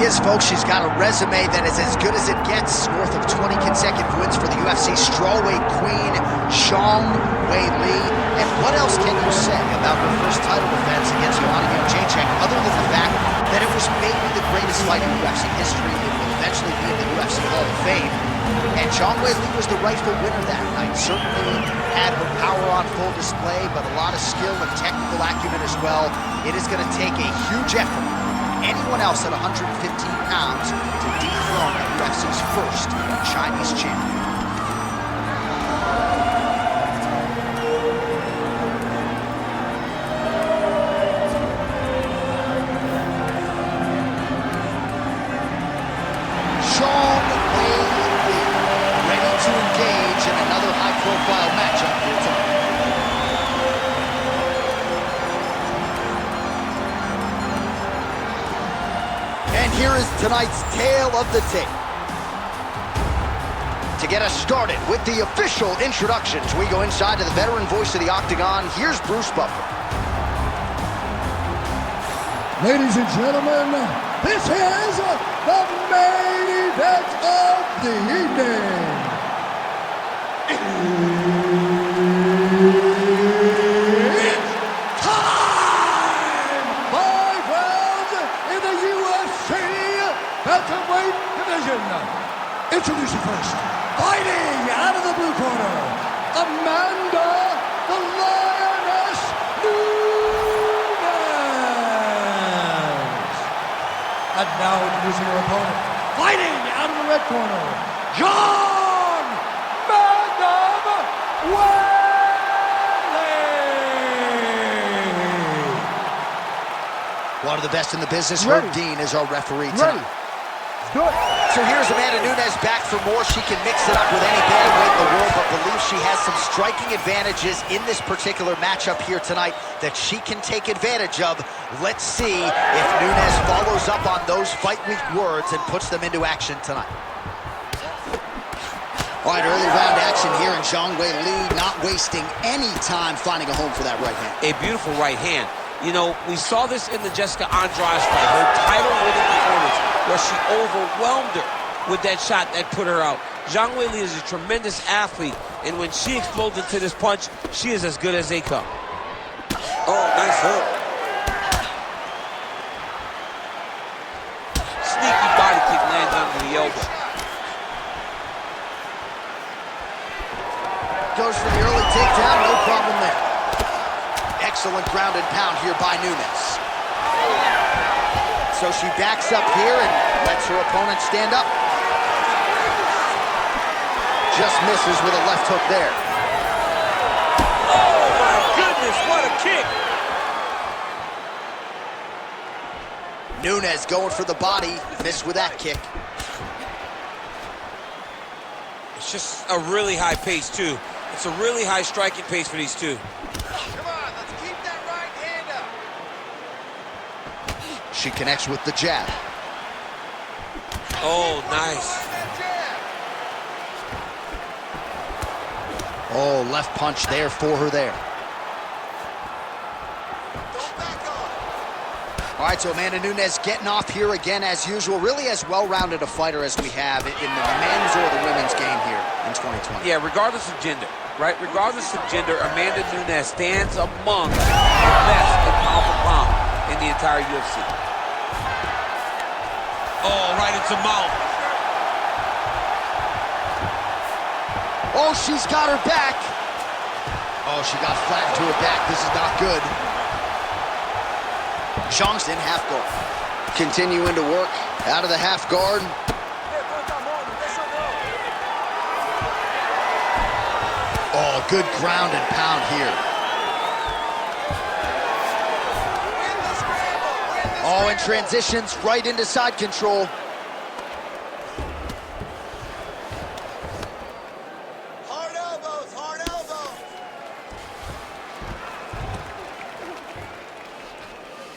is, folks. She's got a resume that is as good as it gets. North of 20 consecutive wins for the UFC strawweight queen, Zhang, Weili. And what else can you say about her first title defense against Zhang, other than the fact that it was maybe the greatest fight in UFC history? It will eventually be in the UFC Hall of Fame. And Zhang Weili was the rightful winner that night. Certainly had her power on full display, but a lot of skill and technical acumen as well. It is going to take a huge effort from anyone else at 115 pounds to dethrone the UFC's first Chinese champion. Zhang Weili, ready to engage in another high-profile matchup here tonight. And here is tonight's tale of the tape. To get us started with the official introductions, we go inside to the veteran voice of the Octagon. Here's Bruce Buffer. Ladies and gentlemen, this is the main event of the evening. It's time! 5 rounds in the UFC Welterweight division. Introducing first, fighting out of the blue corner, Amanda the Lioness Nunes. And now introducing her opponent, fighting out of the red corner, Zhang Weili. One of the best in the business, Herb Dean, is our referee tonight. Good. So here's Amanda Nunes back for more. She can mix it up with any bantamweight in the world, but believes she has some striking advantages in this particular matchup here tonight that she can take advantage of. Let's see if Nunes follows up on those fight week words and puts them into action tonight. All right, early round action here, and Zhang Weili not wasting any time finding a home for that right hand. A beautiful right hand. You know, we saw this in the Jessica Andrade fight, her title-winning performance, where she overwhelmed her with that shot that put her out. Zhang Weili is a tremendous athlete, and when she explodes into this punch, she is as good as they come. Oh, nice hook. Sneaky body kick lands under the elbow. Goes for the early takedown, no problem there. Excellent ground and pound here by Nunes. So she backs up here and lets her opponent stand up. Just misses with a left hook there. Oh my goodness, what a kick! Nunes going for the body, missed with that kick. It's just a really high pace too. It's a really high striking pace for these two. Come on, let's keep that right hand up. She connects with the jab. Oh, nice. Oh, left punch there for her there. All right, so Amanda Nunes getting off here again as usual. Really as well-rounded a fighter as we have in the men's or the women's game here in 2020. Yeah, regardless of gender, right? Regardless of gender, Amanda Nunes stands among the best in pound for pound in the entire UFC. Oh, right into mouth. Oh, she's got her back. Oh, she got flattened to her back. This is not good. Zhang's in half guard. Continuing to work out of the half guard. Oh, good ground and pound here. Oh, and transitions right into side control. Hard elbows, hard elbows.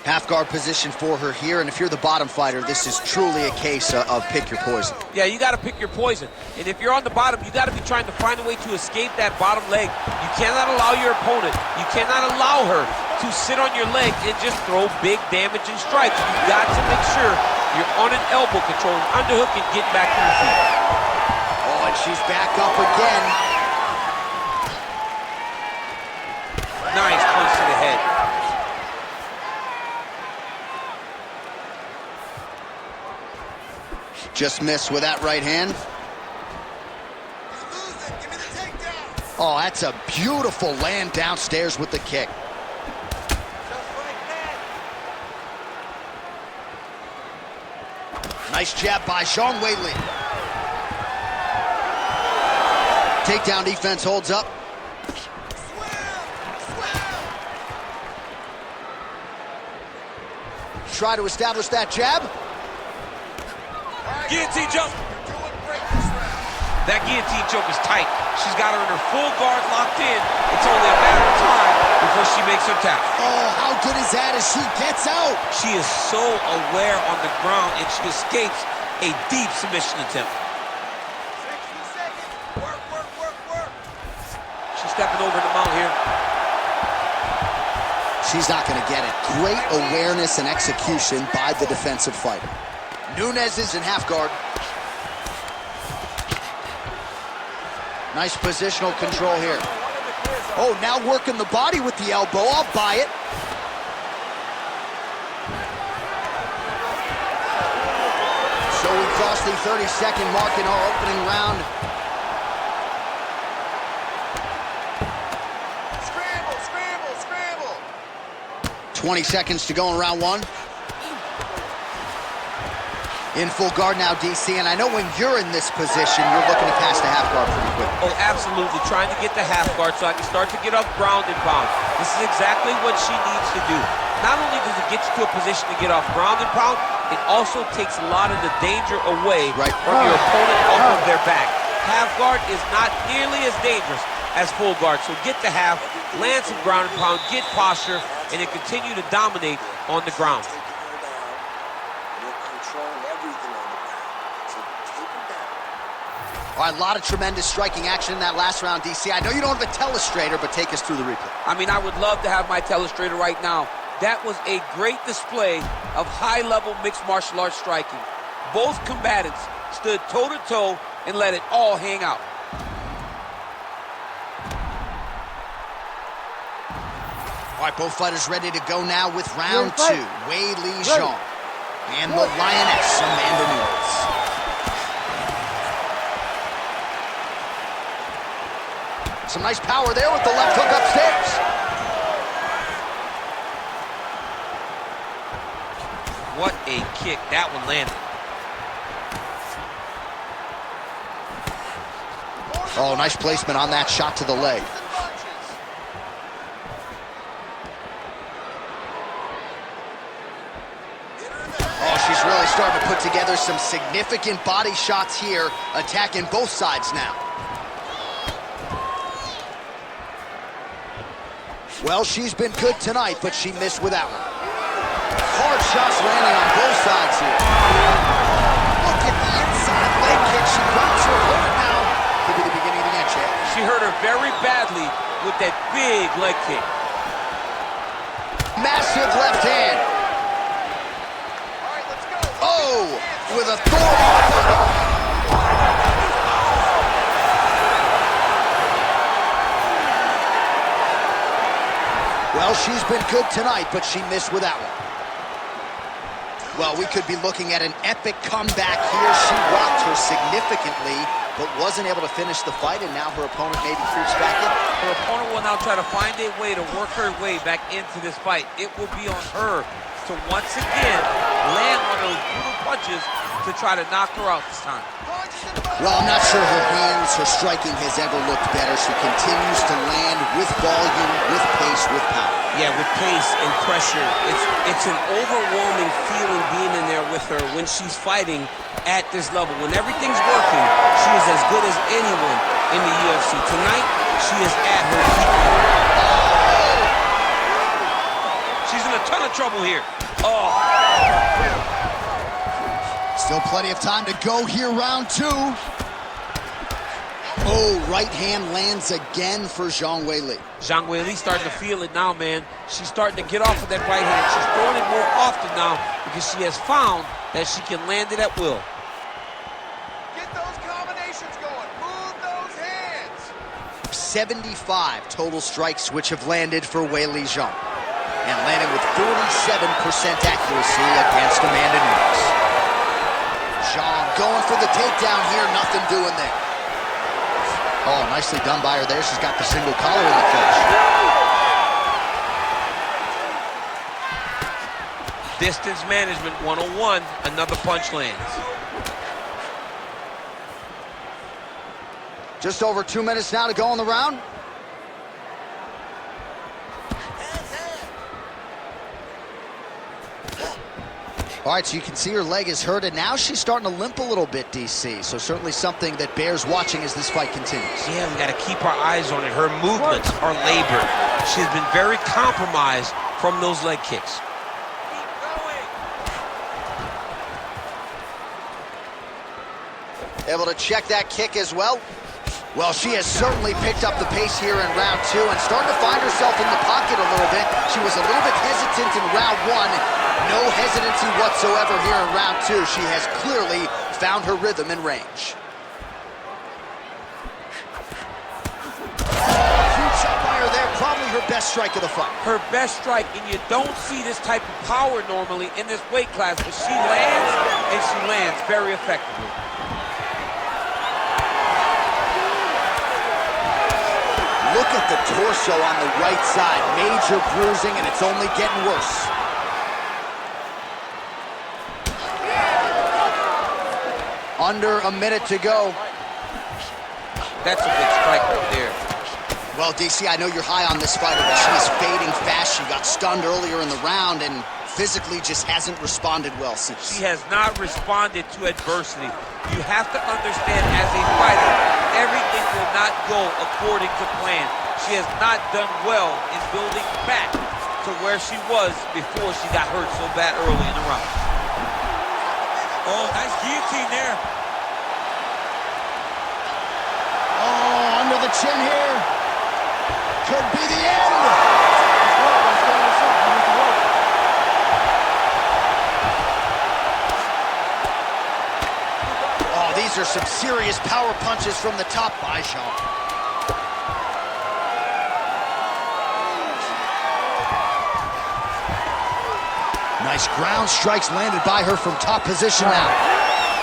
Half guard position for her here, and if you're the bottom fighter, this is truly a case of pick your poison. Yeah, you got to pick your poison. And if you're on the bottom, you got to be trying to find a way to escape that bottom leg. You cannot allow your opponent, you cannot allow her to sit on your leg and just throw big damaging strikes. You got to make sure You're on an elbow, controlling underhook and getting back to your feet. Oh, and she's back up again. Nice punch to the head. Just missed with that right hand. Give me the takedown. Oh, that's a beautiful land downstairs with the kick. Just like that. Nice jab by Zhang Weili. Takedown defense holds up. Try to establish that jab. Guillotine choke. You're doing great this round. That guillotine choke is tight. She's got her in her full guard locked in. It's only a matter of time before she makes her tap. Oh, how good is that as she gets out? She is so aware on the ground, and she escapes a deep submission attempt. 60 seconds. Work, work, work, work. She's stepping over the mount here. She's not going to get it. Great awareness and execution by the defensive fighter. Nunes is in half guard. Nice positional control here. Oh, now working the body with the elbow. I'll buy it. So we crossed the 30-second mark in our opening round. Scramble, scramble, scramble. 20 seconds to go in round one. In full guard now, DC, and I know when you're in this position, you're looking to pass the half guard pretty quick. Oh, absolutely. Trying to get the half guard so I can start to get off ground and pound. This is exactly what she needs to do. Not only does it get you to a position to get off ground and pound, it also takes a lot of the danger away from your opponent off of their back. Half guard is not nearly as dangerous as full guard, so get the half, land some ground and pound, get posture, and then continue to dominate on the ground. All right, a lot of tremendous striking action in that last round, DC. I know you don't have a telestrator, but take us through the replay. I mean, I would love to have my telestrator right now. That was a great display of high-level mixed martial arts striking. Both combatants stood toe-to-toe and let it all hang out. All right, both fighters ready to go now with round two. Weili Zhang and the Lioness, Amanda Nunes. Some nice power there with the left hook upstairs. What a kick. That one landed. Oh, nice placement on that shot to the leg. Oh, she's really starting to put together some significant body shots here, attacking both sides now. Well, she's been good tonight, but she missed with that one. Hard shots landing on both sides here. Look at the inside leg kick. She drops her opponent now. Could be the beginning of the end, champ. She hurt her very badly with that big leg kick. Massive left hand. All right, let's go. Oh, with authority. Well, she's been good tonight, but she missed with that one. Well, we could be looking at an epic comeback here. She rocked her significantly, but wasn't able to finish the fight, and now her opponent maybe creeps back in. Her opponent will now try to find a way to work her way back into this fight. It will be on her to once again land one of those brutal punches to try to knock her out this time. Well, I'm not sure her hands, her striking has ever looked better. She continues to land with volume, with pace, with power. Yeah, with pace and pressure. It's an overwhelming feeling being in there with her when she's fighting at this level. When everything's working, she is as good as anyone in the UFC. Tonight, she is at her peak. She's in a ton of trouble here. Oh. Still plenty of time to go here, round two. Oh, right hand lands again for Zhang Weili. Zhang Weili starting to feel it now, man. She's starting to get off of that right hand. She's throwing it more often now because she has found that she can land it at will. Get those combinations going. Move those hands. 75 total strikes which have landed for Weili Zhang. And landing with 47% accuracy against Amanda Nunes. Zhang going for the takedown here, nothing doing there. Oh, nicely done by her there. She's got the single collar in the clinch. Distance management 101, another punch lands. Just over 2 minutes now to go in the round. All right, so you can see her leg is hurt, and now she's starting to limp a little bit, DC. So certainly something that bears watching as this fight continues. Yeah, we got to keep our eyes on it. Her movements are labored. She's been very compromised from those leg kicks. Keep going. Able to check that kick as well. Well, she has certainly picked up the pace here in round 2 and starting to find herself in the pocket a little bit. She was a little bit hesitant in round 1. No hesitancy whatsoever here in round 2. She has clearly found her rhythm and range. Huge shot by her there, probably her best strike of the fight. Her best strike, and you don't see this type of power normally in this weight class, but she lands, and she lands very effectively. Look at the torso on the right side. Major bruising, and it's only getting worse. Under a minute to go. That's a big strike right there. Well, DC, I know you're high on this fighter, but she's fading fast. She got stunned earlier in the round and physically just hasn't responded well since. She has not responded to adversity. You have to understand, as a fighter, everything will not go according to plan. She has not done well in building back to where she was before she got hurt so bad early in the round. Oh, nice guillotine there. Oh, under the chin here. Could be the end. Oh, these are some serious power punches from the top by Zhang. Nice ground strikes landed by her from top position now.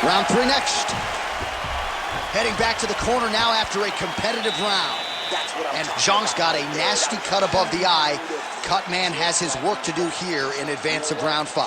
Round 3 next. Heading back to the corner now after a competitive round. And Zhang's got a nasty cut above the eye. Cut man has his work to do here in advance of round 5.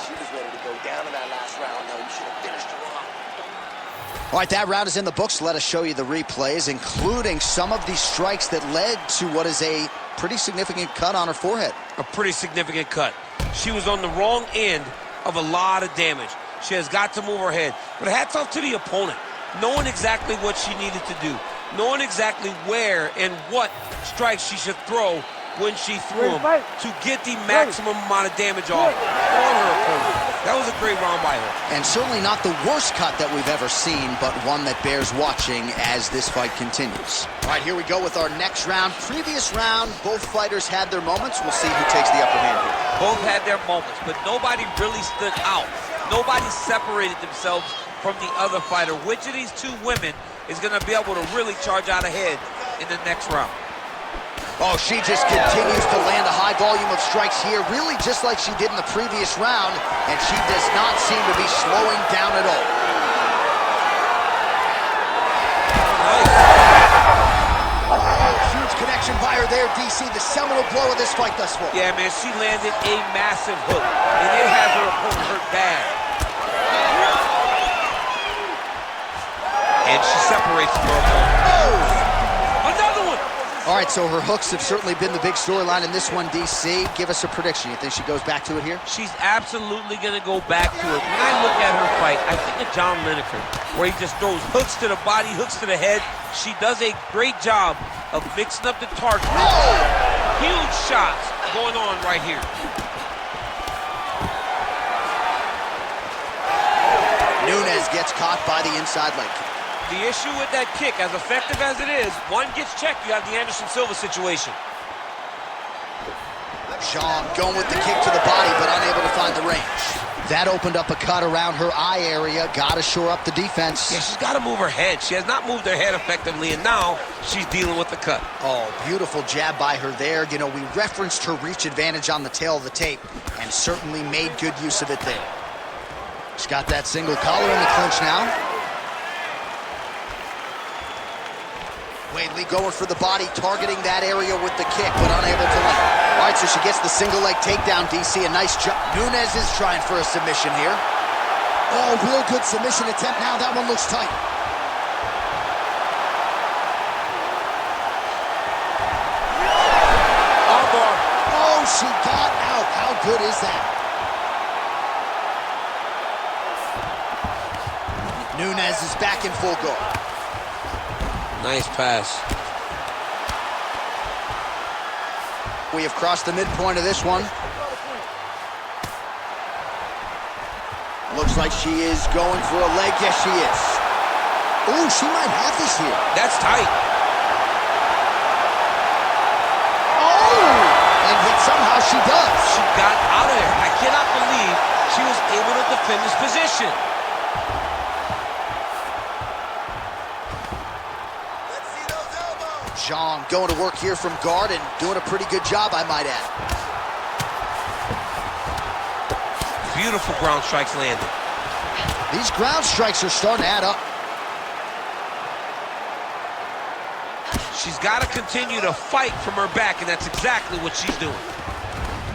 All right, that round is in the books. Let us show you the replays, including some of the strikes that led to what is a pretty significant cut on her forehead. A pretty significant cut. She was on the wrong end of a lot of damage. She has got to move her head. But hats off to the opponent, knowing exactly what she needed to do, knowing exactly where and what strikes she should throw when she threw them to get the maximum amount of damage off on her opponent. That was a great round by her. And certainly not the worst cut that we've ever seen, but one that bears watching as this fight continues. All right, here we go with our next round. Previous round, both fighters had their moments. We'll see who takes the upper hand here. Both had their moments, but nobody really stood out. Nobody separated themselves from the other fighter. Which of these two women is going to be able to really charge out ahead in the next round? Oh, she just continues to land a high volume of strikes here, really just like she did in the previous round, and she does not seem to be slowing down at all. Oh, huge connection by her there, DC, the seminal blow of this fight thus far. Yeah, man, she landed a massive hook, and it has her opponent hurt bad. And she separates from her opponent. Oh! Another one! All right, so her hooks have certainly been the big storyline in this one, DC. Give us a prediction. You think she goes back to it here? She's absolutely going to go back to it. When I look at her fight, I think of John Lineker, where he just throws hooks to the body, hooks to the head. She does a great job of mixing up the target. Oh! Huge shots going on right here. Nunes gets caught by the inside leg kick. The issue with that kick, as effective as it is, one gets checked, you have the Anderson Silva situation. Zhang going with the kick to the body, but unable to find the range. That opened up a cut around her eye area. Got to shore up the defense. Yeah, she's got to move her head. She has not moved her head effectively, and now she's dealing with the cut. Oh, beautiful jab by her there. You know, we referenced her reach advantage on the tail of the tape and certainly made good use of it there. She's got that single collar in the clinch now. Weili going for the body, targeting that area with the kick, but unable to land. All right, so she gets the single leg takedown, DC. A nice jump. Nunes is trying for a submission here. Oh, real good submission attempt now. That one looks tight. Armbar. Oh, she got out. How good is that? Nunes is back in full guard. Nice pass. We have crossed the midpoint of this one. Looks like she is going for a leg. Yes, she is. Ooh, she might have this here. That's tight. Oh! And yet somehow she does. She got out of there. I cannot believe she was able to defend this position. Zhang going to work here from guard and doing a pretty good job, I might add. Beautiful ground strikes landed. These ground strikes are starting to add up. She's got to continue to fight from her back, and that's exactly what she's doing.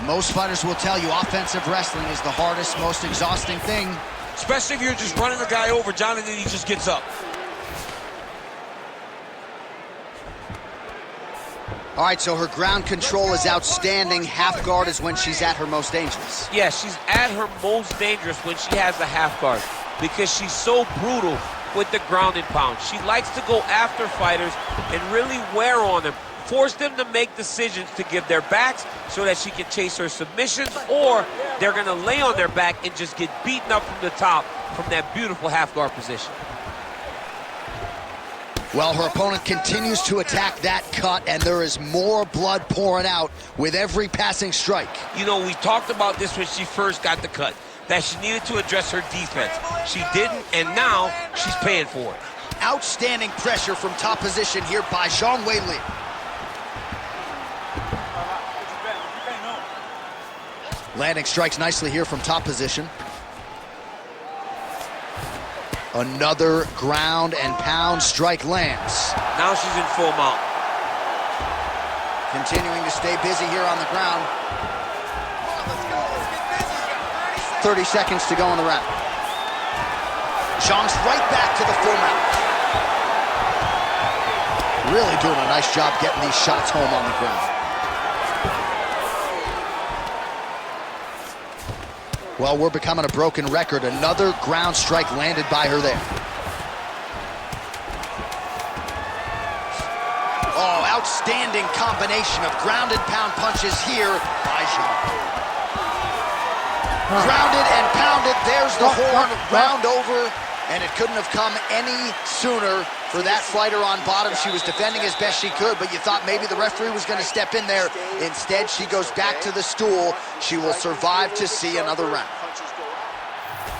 Most fighters will tell you offensive wrestling is the hardest, most exhausting thing. Especially if you're just running the guy over, John, and then he just gets up. All right, so her ground control is outstanding. Half guard is when she's at her most dangerous. Yeah, she's at her most dangerous when she has the half guard because she's so brutal with the ground and pound. She likes to go after fighters and really wear on them, force them to make decisions to give their backs so that she can chase her submissions, or they're going to lay on their back and just get beaten up from the top from that beautiful half guard position. Well, her opponent continues to attack that cut, and there is more blood pouring out with every passing strike. You know, we talked about this when she first got the cut, that she needed to address her defense. She didn't, and now she's paying for it. Outstanding pressure from top position here by Zhang Weili. Landing strikes nicely here from top position. Another ground and pound strike lands. Now she's in full mount. Continuing to stay busy here on the ground. Let's go. Let's get busy. Got 30 seconds to go in the round. Zhang's right back to the full mount. Really doing a nice job getting these shots home on the ground. Well, we're becoming a broken record. Another ground strike landed by her there. Oh, outstanding combination of ground and pound punches here by Zhang. Grounded and pounded. There's the horn. Round over. And it couldn't have come any sooner for that fighter on bottom. She was defending as best she could, but you thought maybe the referee was going to step in there. Instead, she goes back to the stool. She will survive to see another round.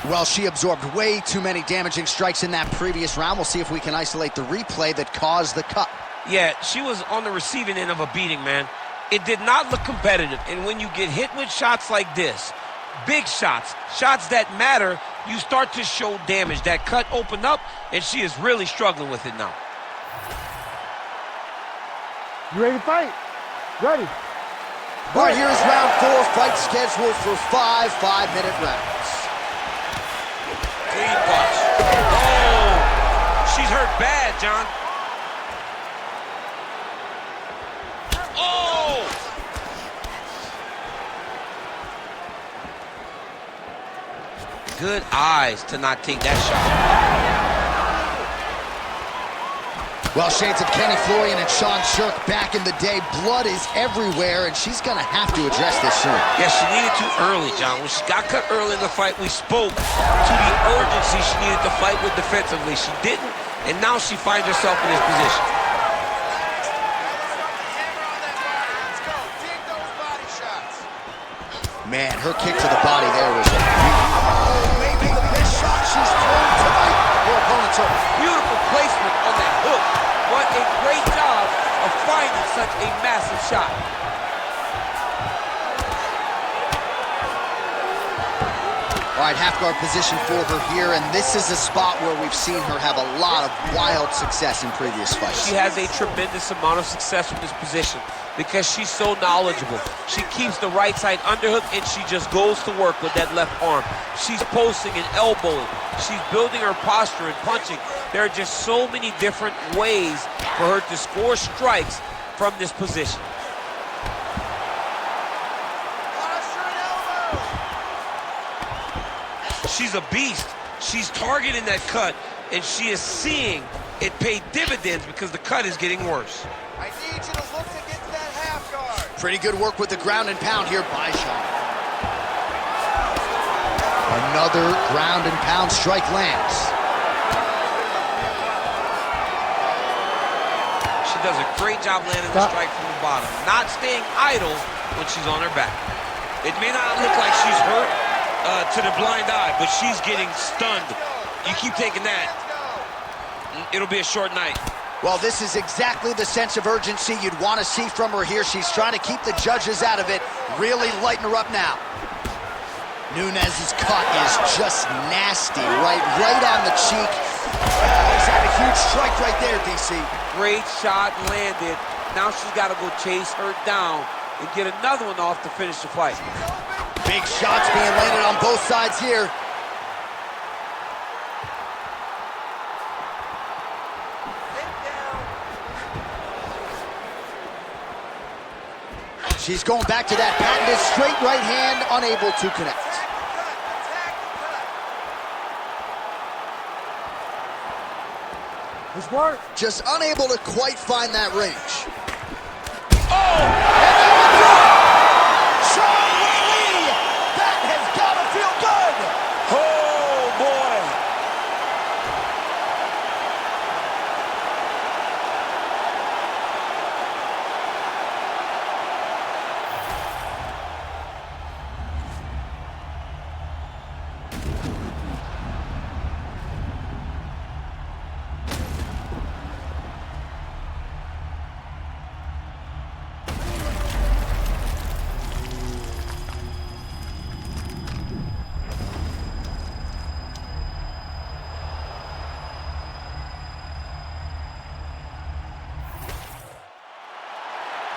Well, she absorbed way too many damaging strikes in that previous round. We'll see if we can isolate the replay that caused the cut. Yeah, she was on the receiving end of a beating, man. It did not look competitive. And when you get hit with shots like this, big shots, shots that matter, you start to show damage. That cut opened up, and she is really struggling with it now. You ready to fight? Ready. All right, here is round 4. Fight scheduled for 5 5-minute rounds. Clean punch. Oh, she's hurt bad, John. Oh! Good eyes to not take that shot. Well, shades of Kenny Florian and Sean Shirk back in the day. Blood is everywhere, and she's going to have to address this soon. Yeah, she needed to early, John. When she got cut early in the fight, we spoke to the urgency she needed to fight with defensively. She didn't, And now she finds herself in this position. Man, her kick to the body there was maybe the best shot she's thrown tonight. Her opponent's hurt. Beautiful placement on that hook. What a great job of finding such a massive shot. All right, half guard position for her here, and this is a spot where we've seen her have a lot of wild success in previous fights. She has a tremendous amount of success from this position because she's so knowledgeable. She keeps the right side underhook, and she just goes to work with that left arm. She's posting and elbowing. She's building her posture and punching. There are just so many different ways for her to score strikes from this position. She's a beast. She's targeting that cut, and she is seeing it pay dividends because the cut is getting worse. I need you to look to get to that half guard. Pretty good work with the ground and pound here by Zhang. Another ground and pound strike lands. She does a great job landing the strike from the bottom, not staying idle when she's on her back. It may not look like she's hurt to the blind eye, but she's getting stunned. You keep taking that, it'll be a short night. Well, this is exactly the sense of urgency you'd want to see from her here. She's trying to keep the judges out of it, really lighten her up now. Nunes' cut is just nasty, right on the cheek. He's had a huge strike right there, DC. Great shot landed. Now she's got to go chase her down and get another one off to finish the fight. Big shots being landed on both sides here. She's going back to that patented straight right hand, unable to connect. This work. Just unable to quite find that range. Oh! Zhang Weili! That has got to feel good! Oh, boy!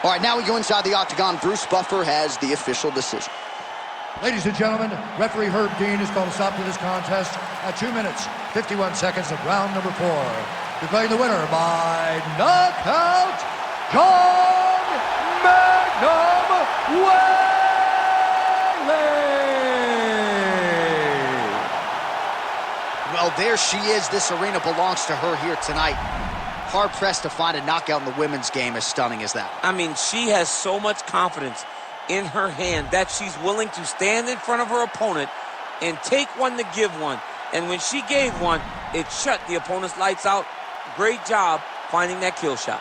All right, now we go inside the octagon. Bruce Buffer has the official decision. Ladies and gentlemen, referee Herb Dean has called a stop to this contest at 2 minutes, 51 seconds of round number 4. Declaring the winner by knockout, John Magnum Weili! Well, there she is. This arena belongs to her here tonight. Hard-pressed to find a knockout in the women's game as stunning as that. I mean, she has so much confidence in her hand that she's willing to stand in front of her opponent and take one to give one. And when she gave one, it shut the opponent's lights out. Great job finding that kill shot.